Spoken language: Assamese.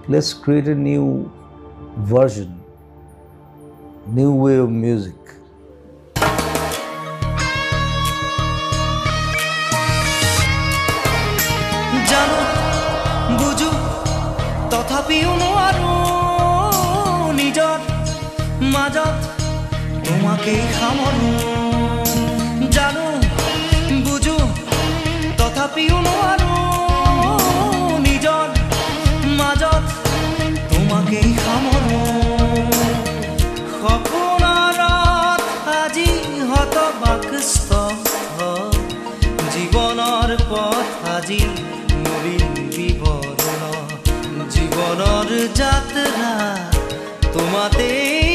let's create a new version, new way of music. জানো বুঝো তথাপিও নোৱাৰো নিজৰ মাজত তোমাকেই সামৰো জানো বুঝো তথাপিও নোৱাৰো নিজৰ মাজত তোমাকেই সামৰো সপোনত আজি হতবাকস্থ জীৱনৰ পথ আজি মলিন বিবৰণ জীৱনৰ যাত্ৰা তোমাতেই